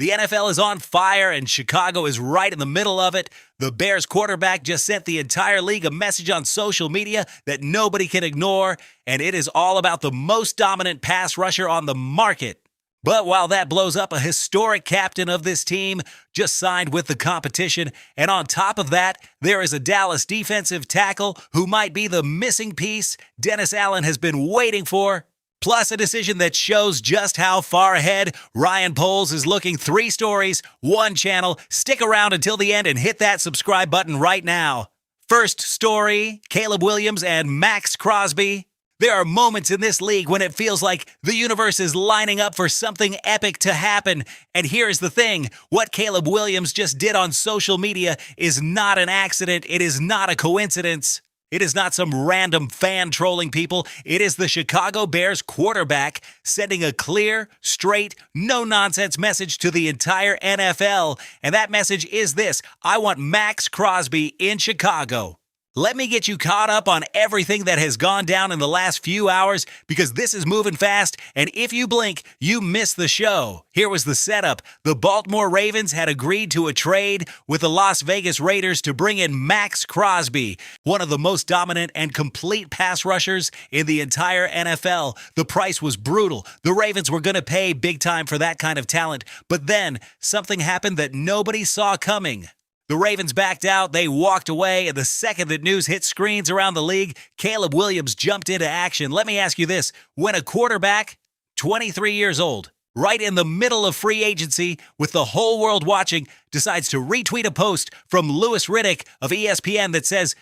The NFL is on fire, and Chicago is right in the middle of it. The Bears quarterback just sent the entire league a message on social media that nobody can ignore, and it is all about the most dominant pass rusher on the market. But while that blows up, a historic captain of this team just signed with the competition, and on top of that, there is a Dallas defensive tackle who might be the missing piece Dennis Allen has been waiting for. Plus a decision that shows just how far ahead Ryan Poles is looking. 3 stories, 1 channel. Stick around until the end and hit that subscribe button right now. First story, Caleb Williams and Max Crosby. There are moments in this league when it feels like the universe is lining up for something epic to happen. And here's the thing, what Caleb Williams just did on social media is not an accident. It is not a coincidence. It is not some random fan trolling people. It is the Chicago Bears quarterback sending a clear, straight, no-nonsense message to the entire NFL. And that message is this: I want Max Crosby in Chicago. Let me get you caught up on everything that has gone down in the last few hours, because this is moving fast, and if you blink, you miss the show. Here was the setup. The Baltimore Ravens had agreed to a trade with the Las Vegas Raiders to bring in Max Crosby, one of the most dominant and complete pass rushers in the entire NFL. The price was brutal. The Ravens were going to pay big time for that kind of talent, but then something happened that nobody saw coming. The Ravens backed out, they walked away, and the second that news hit screens around the league, Caleb Williams jumped into action. Let me ask you this: when a quarterback, 23 years old, right in the middle of free agency, with the whole world watching, decides to retweet a post from Louis Riddick of ESPN that says,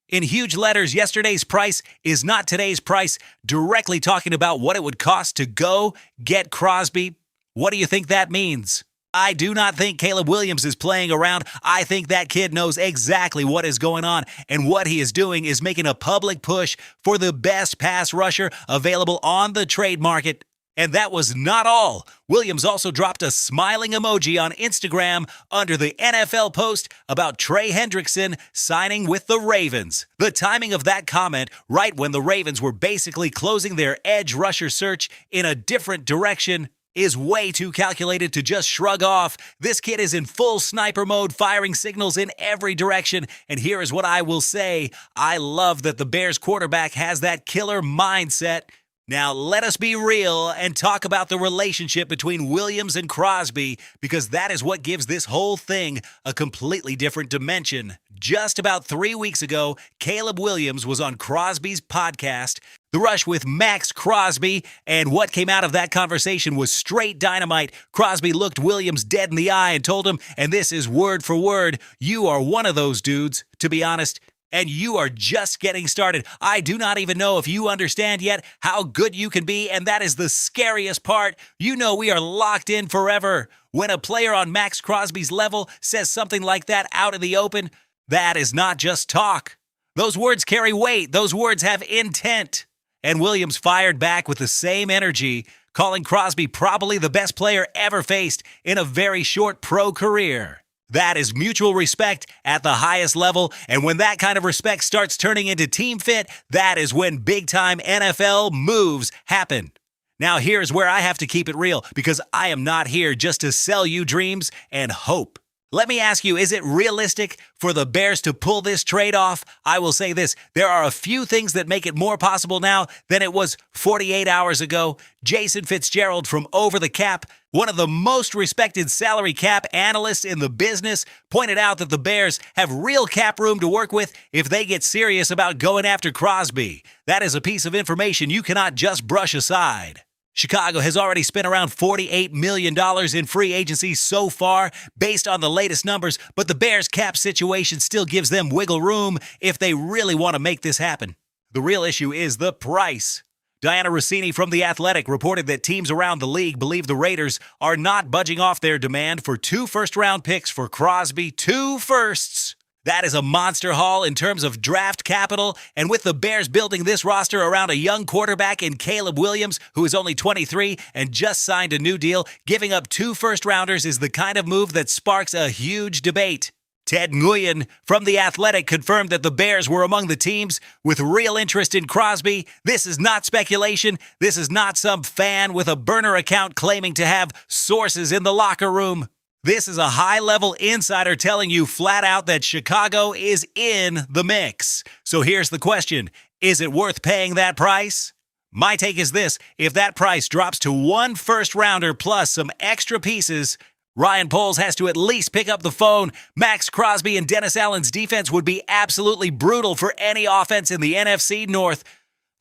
in huge letters, yesterday's price is not today's price, directly talking about what it would cost to go get Crosby, what do you think that means? I do not think Caleb Williams is playing around. I think that kid knows exactly what is going on, and what he is doing is making a public push for the best pass rusher available on the trade market. And that was not all. Williams also dropped a smiling emoji on Instagram under the NFL post about Trey Hendrickson signing with the Ravens. The timing of that comment, right when the Ravens were basically closing their edge rusher search in a different direction, is way too calculated to just shrug off. This kid is in full sniper mode, firing signals in every direction. And here is what I will say: I love that the Bears quarterback has that killer mindset. Now, let us be real and talk about the relationship between Williams and Crosby, because that is what gives this whole thing a completely different dimension. Just about 3 weeks ago, Caleb Williams was on Crosby's podcast, The Rush with Max Crosby, and what came out of that conversation was straight dynamite. Crosby looked Williams dead in the eye and told him, and this is word for word, "You are one of those dudes, to be honest, and you are just getting started. I do not even know if you understand yet how good you can be, and that is the scariest part. You know we are locked in forever." When a player on Max Crosby's level says something like that out in the open, that is not just talk. Those words carry weight. Those words have intent. And Williams fired back with the same energy, calling Crosby probably the best player ever faced in a very short pro career. That is mutual respect at the highest level, and when that kind of respect starts turning into team fit, that is when big-time NFL moves happen. Now here's where I have to keep it real, because I am not here just to sell you dreams and hope. Let me ask you, is it realistic for the Bears to pull this trade off? I will say this: there are a few things that make it more possible now than it was 48 hours ago. Jason Fitzgerald from Over the Cap, one of the most respected salary cap analysts in the business, pointed out that the Bears have real cap room to work with if they get serious about going after Crosby. That is a piece of information you cannot just brush aside. Chicago has already spent around $48 million in free agency so far, based on the latest numbers, but the Bears' cap situation still gives them wiggle room if they really want to make this happen. The real issue is the price. Diana Rossini from The Athletic reported that teams around the league believe the Raiders are not budging off their demand for 2 first-round picks for Crosby. 2 firsts! That is a monster haul in terms of draft capital, and with the Bears building this roster around a young quarterback in Caleb Williams, who is only 23 and just signed a new deal, giving up 2 first-rounders is the kind of move that sparks a huge debate. Ted Nguyen from The Athletic confirmed that the Bears were among the teams with real interest in Crosby. This is not speculation. This is not some fan with a burner account claiming to have sources in the locker room. This is a high-level insider telling you flat out that Chicago is in the mix. So here's the question. Is it worth paying that price? My take is this. If that price drops to one first-rounder plus some extra pieces, Ryan Poles has to at least pick up the phone. Max Crosby and Dennis Allen's defense would be absolutely brutal for any offense in the NFC North.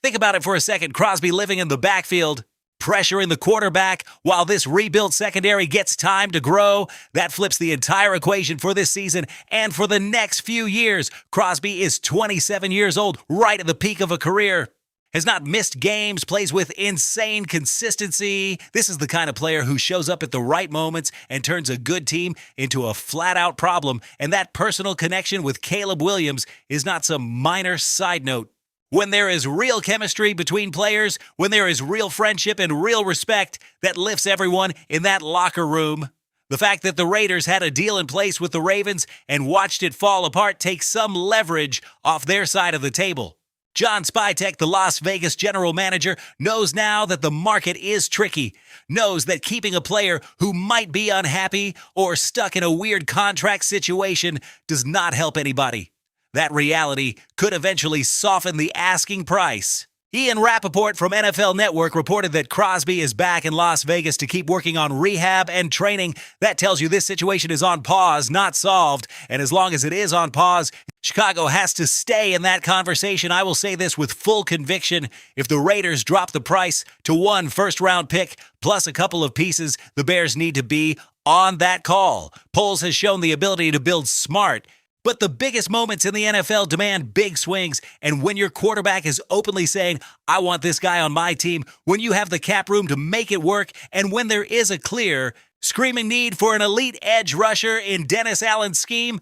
Think about it for a second. Crosby living in the backfield, pressuring the quarterback while this rebuilt secondary gets time to grow. That flips the entire equation for this season and for the next few years. Crosby is 27 years old, right at the peak of a career. Has not missed games, plays with insane consistency. This is the kind of player who shows up at the right moments and turns a good team into a flat-out problem, and that personal connection with Caleb Williams is not some minor side note. When there is real chemistry between players, when there is real friendship and real respect, that lifts everyone in that locker room. The fact that the Raiders had a deal in place with the Ravens and watched it fall apart takes some leverage off their side of the table. John Spytek, the Las Vegas general manager, knows now that the market is tricky, knows that keeping a player who might be unhappy or stuck in a weird contract situation does not help anybody. That reality could eventually soften the asking price. Ian Rappaport from NFL Network reported that Crosby is back in Las Vegas to keep working on rehab and training. That tells you this situation is on pause, not solved. And as long as it is on pause, Chicago has to stay in that conversation. I will say this with full conviction. If the Raiders drop the price to one first-round pick plus a couple of pieces, the Bears need to be on that call. Poles has shown the ability to build smart. But the biggest moments in the NFL demand big swings, and when your quarterback is openly saying, I want this guy on my team, when you have the cap room to make it work, and when there is a clear, screaming need for an elite edge rusher in Dennis Allen's scheme,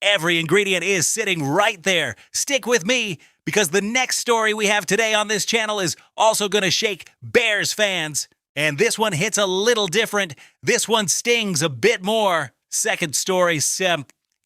every ingredient is sitting right there. Stick with me, because the next story we have today on this channel is also going to shake Bears fans. And this one hits a little different. This one stings a bit more. Second story,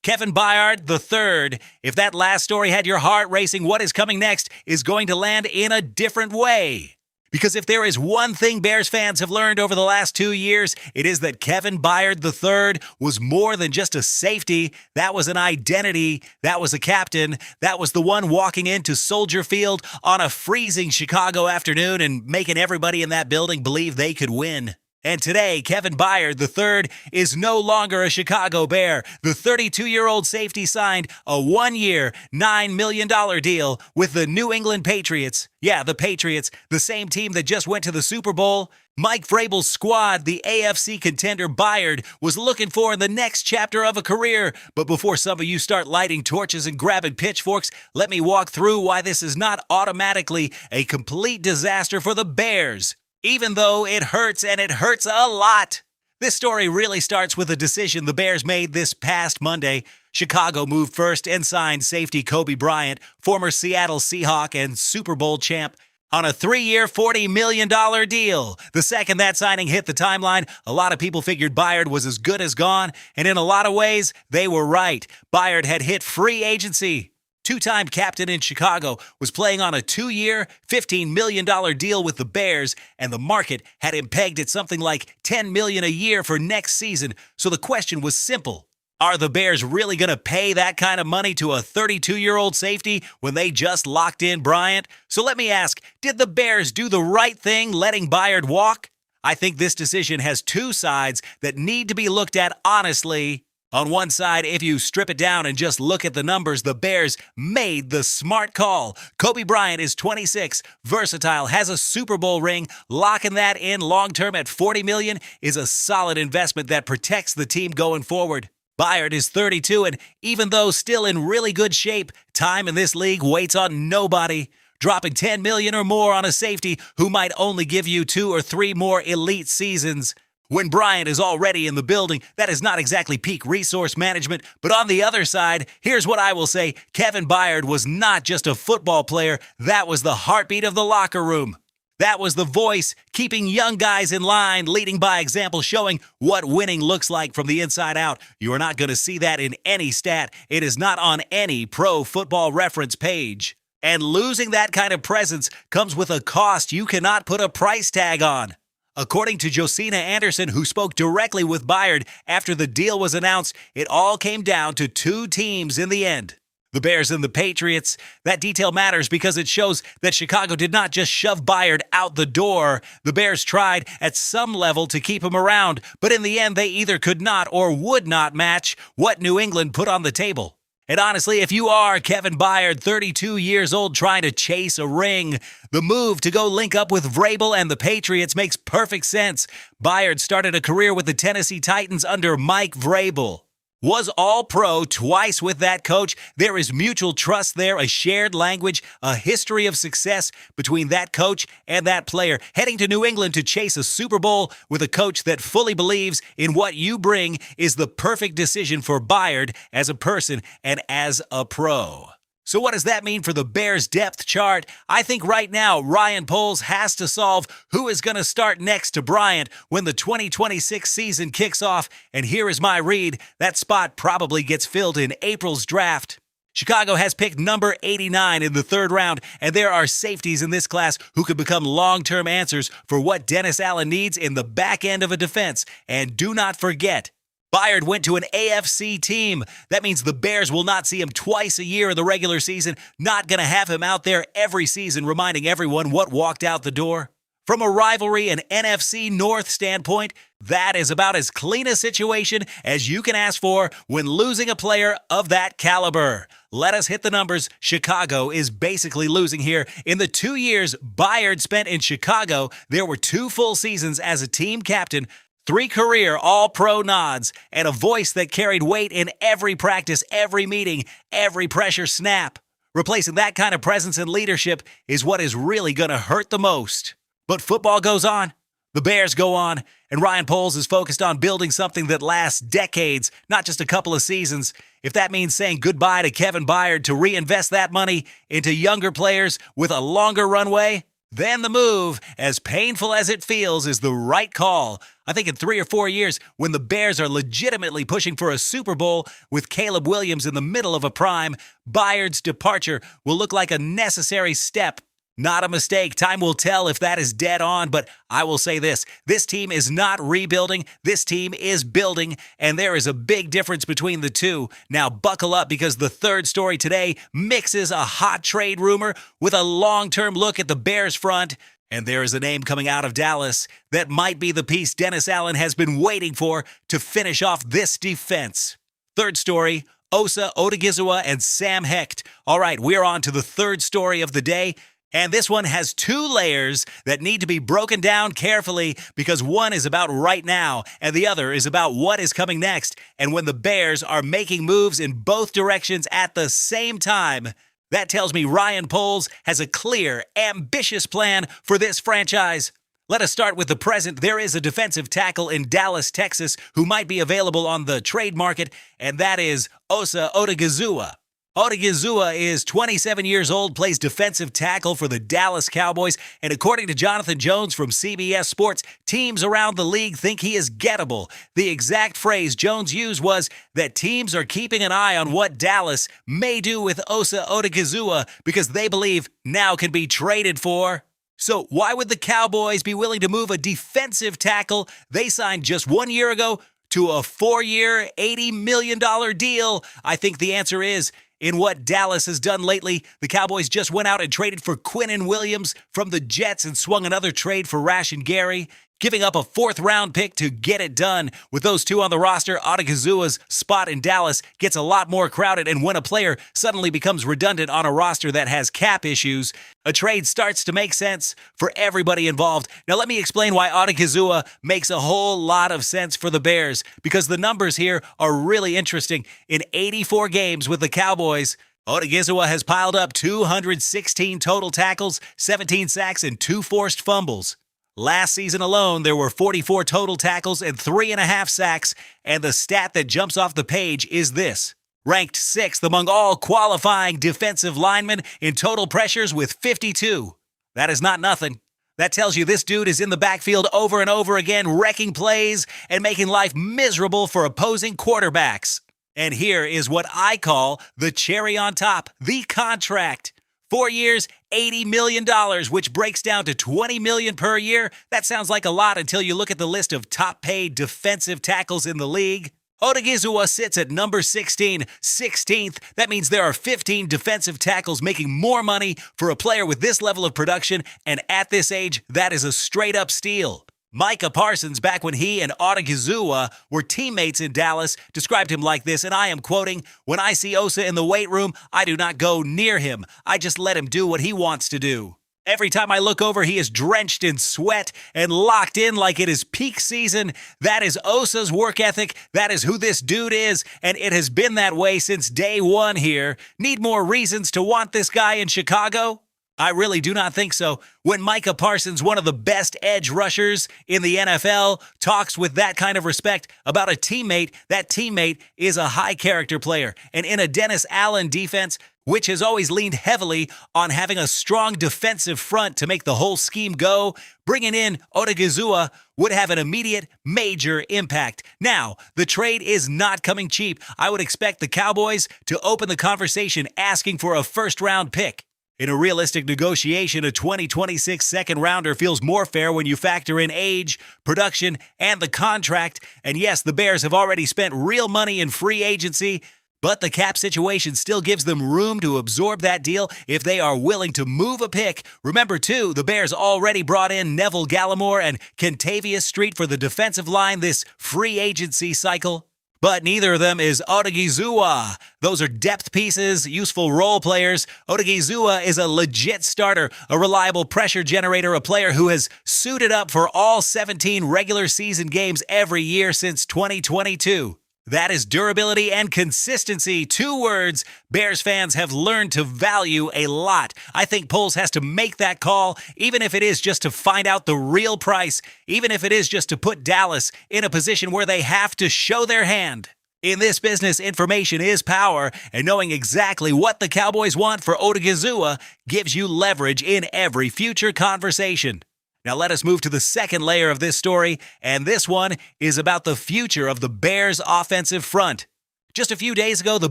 Kevin Byard III, if that last story had your heart racing, what is coming next is going to land in a different way. Because if there is one thing Bears fans have learned over the last 2 years, it is that Kevin Byard III was more than just a safety. That was an identity. That was a captain. That was the one walking into Soldier Field on a freezing Chicago afternoon and making everybody in that building believe they could win. And today, Kevin Byard III is no longer a Chicago Bear. The 32-year-old safety signed a one-year, $9 million deal with the New England Patriots. Yeah, the Patriots, the same team that just went to the Super Bowl. Mike Vrabel's squad, the AFC contender Byard, was looking for in the next chapter of a career. But before some of you start lighting torches and grabbing pitchforks, let me walk through why this is not automatically a complete disaster for the Bears. Even though it hurts, and it hurts a lot. This story really starts with a decision the Bears made this past Monday. Chicago moved first and signed safety Kobe Bryant, former Seattle Seahawk and Super Bowl champ, on a 3-year, $40 million deal. The second that signing hit the timeline, a lot of people figured Byard was as good as gone, and in a lot of ways, they were right. Byard had hit free agency. Two-time captain in Chicago, was playing on a 2-year, $15 million deal with the Bears, and the market had him pegged at something like $10 million a year for next season. So the question was simple. Are the Bears really going to pay that kind of money to a 32-year-old safety when they just locked in Bryant? So let me ask, did the Bears do the right thing letting Byard walk? I think this decision has two sides that need to be looked at honestly. On one side, if you strip it down and just look at the numbers, the Bears made the smart call. Kobe Bryant is 26, versatile, has a Super Bowl ring. Locking that in long-term at $40 million is a solid investment that protects the team going forward. Byard is 32, and even though still in really good shape, time in this league waits on nobody. Dropping $10 million or more on a safety who might only give you 2 or 3 more elite seasons. When Bryant is already in the building, that is not exactly peak resource management. But on the other side, here's what I will say. Kevin Byard was not just a football player. That was the heartbeat of the locker room. That was the voice, keeping young guys in line, leading by example, showing what winning looks like from the inside out. You are not going to see that in any stat. It is not on any pro football reference page. And losing that kind of presence comes with a cost you cannot put a price tag on. According to Josina Anderson, who spoke directly with Byard after the deal was announced, it all came down to two teams in the end. The Bears and the Patriots. That detail matters because it shows that Chicago did not just shove Byard out the door. The Bears tried at some level to keep him around, but in the end they either could not or would not match what New England put on the table. And honestly, if you are Kevin Byard, 32 years old, trying to chase a ring, the move to go link up with Vrabel and the Patriots makes perfect sense. Byard started a career with the Tennessee Titans under Mike Vrabel. Was all-pro twice with that coach. There is mutual trust there, a shared language, a history of success between that coach and that player. Heading to New England to chase a Super Bowl with a coach that fully believes in what you bring is the perfect decision for Byard as a person and as a pro. So what does that mean for the Bears' depth chart? I think right now Ryan Poles has to solve who is going to start next to Bryant when the 2026 season kicks off. And here is my read. That spot probably gets filled in April's draft. Chicago has picked number 89 in the third round, and there are safeties in this class who could become long-term answers for what Dennis Allen needs in the back end of a defense. And do not forget, Byard went to an AFC team. That means the Bears will not see him twice a year in the regular season, not going to have him out there every season reminding everyone what walked out the door. From a rivalry and NFC North standpoint, that is about as clean a situation as you can ask for when losing a player of that caliber. Let us hit the numbers. Chicago is basically losing here. In the 2 years Byard spent in Chicago, there were 2 full seasons as a team captain, 3 career All-Pro nods, and a voice that carried weight in every practice, every meeting, every pressure snap. Replacing that kind of presence and leadership is what is really going to hurt the most. But football goes on. The Bears go on, and Ryan Poles is focused on building something that lasts decades, not just a couple of seasons. If that means saying goodbye to Kevin Byard to reinvest that money into younger players with a longer runway, then the move, as painful as it feels, is the right call. I think in 3 or 4 years, when the Bears are legitimately pushing for a Super Bowl with Caleb Williams in the middle of a prime, Byard's departure will look like a necessary step. Not a mistake. Time will tell if that is dead on, but I will say this. This team is not rebuilding. This team is building, and there is a big difference between the two. Now buckle up because the third story today mixes a hot trade rumor with a long-term look at the Bears front. And there is a name coming out of Dallas that might be the piece Dennis Allen has been waiting for to finish off this defense. Third story, Osa Odighizuwa and Sam Hecht. All right, we're on to the third story of the day. And this one has 2 layers that need to be broken down carefully because one is about right now and the other is about what is coming next. And when the Bears are making moves in both directions at the same time, that tells me Ryan Poles has a clear, ambitious plan for this franchise. Let us start with the present. There is a defensive tackle in Dallas, Texas, who might be available on the trade market, and that is Osa Odighizuwa. Odighizuwa is 27 years old, plays defensive tackle for the Dallas Cowboys, and according to Jonathan Jones from CBS Sports, teams around the league think he is gettable. The exact phrase Jones used was that teams are keeping an eye on what Dallas may do with Osa Odighizuwa because they believe now can be traded for. So why would the Cowboys be willing to move a defensive tackle they signed just 1 year ago to a 4-year, $80 million deal? I think the answer is in what Dallas has done lately. The Cowboys just went out and traded for Quinnen Williams from the Jets and swung another trade for Rashan Gary, giving up a 4th-round pick to get it done. With those 2 on the roster, Odighizuwa's spot in Dallas gets a lot more crowded, and when a player suddenly becomes redundant on a roster that has cap issues, a trade starts to make sense for everybody involved. Now let me explain why Odighizuwa makes a whole lot of sense for the Bears, because the numbers here are really interesting. In 84 games with the Cowboys, Odighizuwa has piled up 216 total tackles, 17 sacks, and 2 forced fumbles. Last season alone, there were 44 total tackles and 3.5 sacks, and the stat that jumps off the page is this. Ranked 6th among all qualifying defensive linemen in total pressures with 52. That is not nothing. That tells you this dude is in the backfield over and over again, wrecking plays and making life miserable for opposing quarterbacks. And here is what I call the cherry on top, the contract. 4 years, $80 million, which breaks down to $20 million per year. That sounds like a lot until you look at the list of top-paid defensive tackles in the league. Odighizuwa sits at number 16, 16th. That means there are 15 defensive tackles making more money for a player with this level of production, and at this age, that is a straight-up steal. Micah Parsons, back when he and Odighizuwa were teammates in Dallas, described him like this, and I am quoting, "When I see Osa in the weight room, I do not go near him. I just let him do what he wants to do. Every time I look over, he is drenched in sweat and locked in like it is peak season. That is Osa's work ethic. That is who this dude is, and it has been that way since day one here. Need more reasons to want this guy in Chicago? I really do not think so. When Micah Parsons, one of the best edge rushers in the NFL, talks with that kind of respect about a teammate, that teammate is a high-character player. And in a Dennis Allen defense, which has always leaned heavily on having a strong defensive front to make the whole scheme go, bringing in Odighizuwa would have an immediate, major impact. Now, the trade is not coming cheap. I would expect the Cowboys to open the conversation asking for a first-round pick. In a realistic negotiation, a 2026 second-rounder feels more fair when you factor in age, production, and the contract. And yes, the Bears have already spent real money in free agency, but the cap situation still gives them room to absorb that deal if they are willing to move a pick. Remember, too, the Bears already brought in Neville Gallimore and Kentavious Street for the defensive line this free agency cycle. But neither of them is Odighizuwa. Those are depth pieces, useful role players. Odighizuwa is a legit starter, a reliable pressure generator, a player who has suited up for all 17 regular season games every year since 2022. That is durability and consistency. 2 words Bears fans have learned to value a lot. I think Poles has to make that call, even if it is just to find out the real price, even if it is just to put Dallas in a position where they have to show their hand. In this business, information is power, and knowing exactly what the Cowboys want for Odighizuwa gives you leverage in every future conversation. Now let us move to the second layer of this story, and this one is about the future of the Bears' offensive front. Just a few days ago, the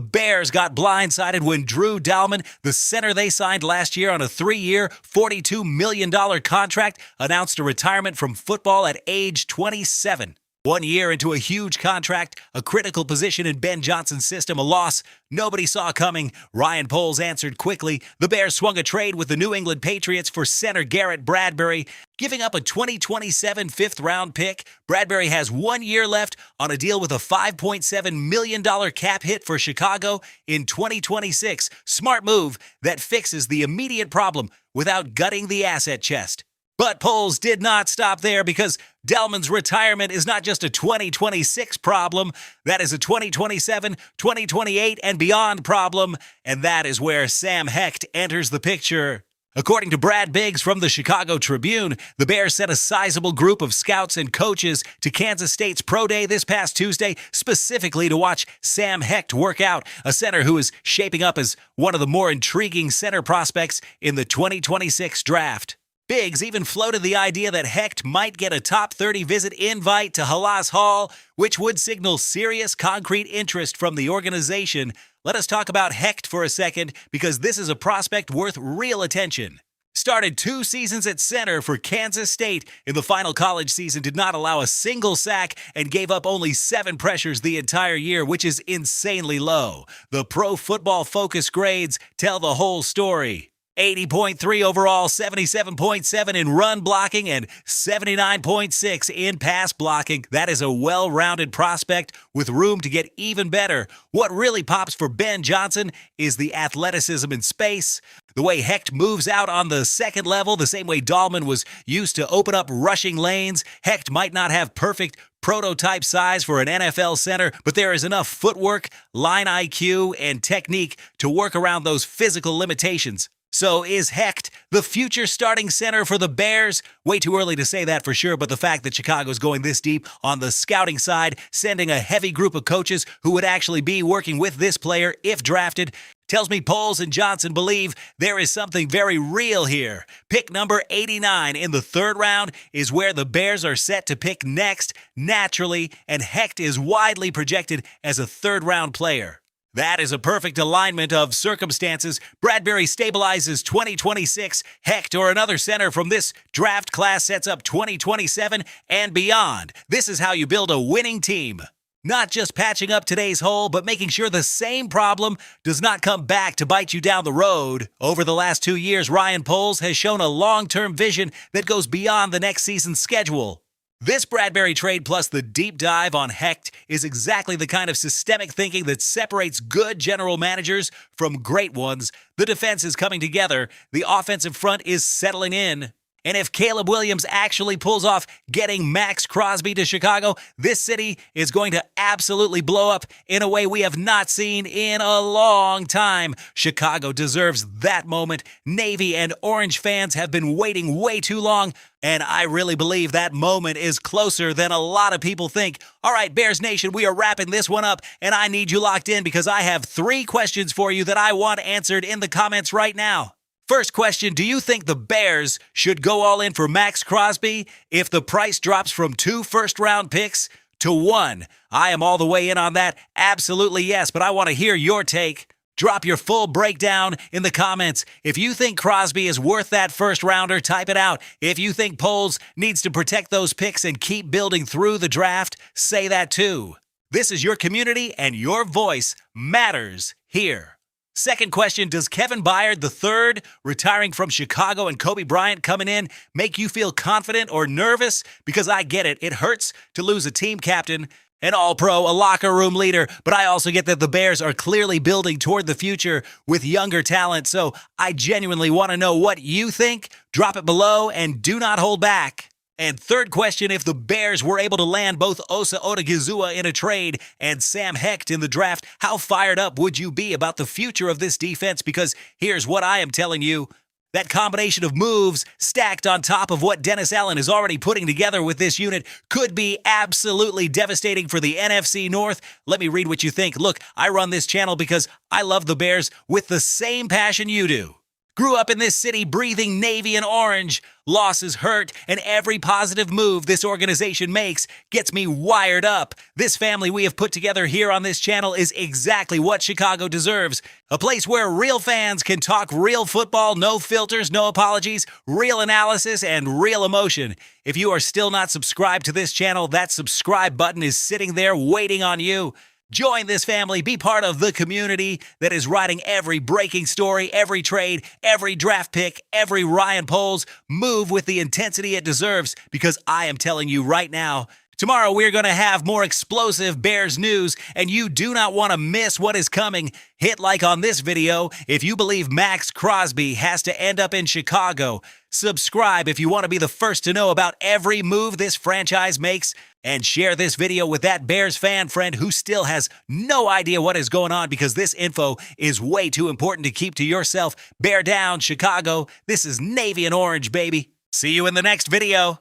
Bears got blindsided when Drew Dalman, the center they signed last year on a 3-year, $42 million contract, announced a retirement from football at age 27. 1 year into a huge contract, a critical position in Ben Johnson's system, a loss nobody saw coming. Ryan Poles answered quickly. The Bears swung a trade with the New England Patriots for center Garrett Bradbury, giving up a 2027 fifth-round pick. Bradbury has 1 year left on a deal with a $5.7 million cap hit for Chicago in 2026. Smart move that fixes the immediate problem without gutting the asset chest. But Poles did not stop there, because Dalman's retirement is not just a 2026 problem. That is a 2027, 2028, and beyond problem. And that is where Sam Hecht enters the picture. According to Brad Biggs from the Chicago Tribune, the Bears sent a sizable group of scouts and coaches to Kansas State's Pro Day this past Tuesday, specifically to watch Sam Hecht work out, a center who is shaping up as one of the more intriguing center prospects in the 2026 draft. Biggs even floated the idea that Hecht might get a top 30 visit invite to Halas Hall, which would signal serious concrete interest from the organization. Let us talk about Hecht for a second, because this is a prospect worth real attention. Started 2 seasons at center for Kansas State. In the final college season, did not allow a single sack and gave up only 7 pressures the entire year, which is insanely low. The Pro Football Focus grades tell the whole story. 80.3 overall, 77.7 in run blocking, and 79.6 in pass blocking. That is a well-rounded prospect with room to get even better. What really pops for Ben Johnson is the athleticism in space. The way Hecht moves out on the second level, the same way Dalman was used to open up rushing lanes. Hecht might not have perfect prototype size for an NFL center, but there is enough footwork, line IQ, and technique to work around those physical limitations. So is Hecht the future starting center for the Bears? Way too early to say that for sure, but the fact that Chicago's going this deep on the scouting side, sending a heavy group of coaches who would actually be working with this player if drafted, tells me Poles and Johnson believe there is something very real here. Pick number 89 in the third round is where the Bears are set to pick next, naturally, and Hecht is widely projected as a third-round player. That is a perfect alignment of circumstances. Bradbury stabilizes 2026. Hecht or another center from this draft class sets up 2027 and beyond. This is how you build a winning team. Not just patching up today's hole, but making sure the same problem does not come back to bite you down the road. Over the last 2 years, Ryan Poles has shown a long-term vision that goes beyond the next season's schedule. This Bradbury trade plus the deep dive on Hecht is exactly the kind of systemic thinking that separates good general managers from great ones. The defense is coming together. The offensive front is settling in. And if Caleb Williams actually pulls off getting Max Crosby to Chicago, this city is going to absolutely blow up in a way we have not seen in a long time. Chicago deserves that moment. Navy and Orange fans have been waiting way too long, and I really believe that moment is closer than a lot of people think. All right, Bears Nation, we are wrapping this one up, and I need you locked in because I have 3 questions for you that I want answered in the comments right now. First question, do you think the Bears should go all in for Max Crosby if the price drops from 2 first-round picks to 1? I am all the way in on that. Absolutely yes, but I want to hear your take. Drop your full breakdown in the comments. If you think Crosby is worth that first-rounder, type it out. If you think Poles needs to protect those picks and keep building through the draft, say that too. This is your community, and your voice matters here. Second question, does Kevin Byard III retiring from Chicago and Kobe Bryant coming in make you feel confident or nervous? Because I get it. It hurts to lose a team captain, an all-pro, a locker room leader, but I also get that the Bears are clearly building toward the future with younger talent, so I genuinely want to know what you think. Drop it below and do not hold back. And third question, if the Bears were able to land both Osa Odighizuwa in a trade and Sam Hecht in the draft, how fired up would you be about the future of this defense? Because here's what I am telling you. That combination of moves stacked on top of what Dennis Allen is already putting together with this unit could be absolutely devastating for the NFC North. Let me read what you think. Look, I run this channel because I love the Bears with the same passion you do. Grew up in this city breathing navy and orange. Losses hurt, and every positive move this organization makes gets me wired up. This family we have put together here on this channel is exactly what Chicago deserves. A place where real fans can talk real football, no filters, no apologies, real analysis, and real emotion. If you are still not subscribed to this channel, that subscribe button is sitting there waiting on you. Join this family, be part of the community that is writing every breaking story, every trade, every draft pick, every Ryan Poles. Move with the intensity it deserves, because I am telling you right now, tomorrow we're going to have more explosive Bears news, and you do not want to miss what is coming. Hit like on this video if you believe Max Crosby has to end up in Chicago. Subscribe if you want to be the first to know about every move this franchise makes. And share this video with that Bears fan friend who still has no idea what is going on, because this info is way too important to keep to yourself. Bear down, Chicago. This is Navy and Orange, baby. See you in the next video.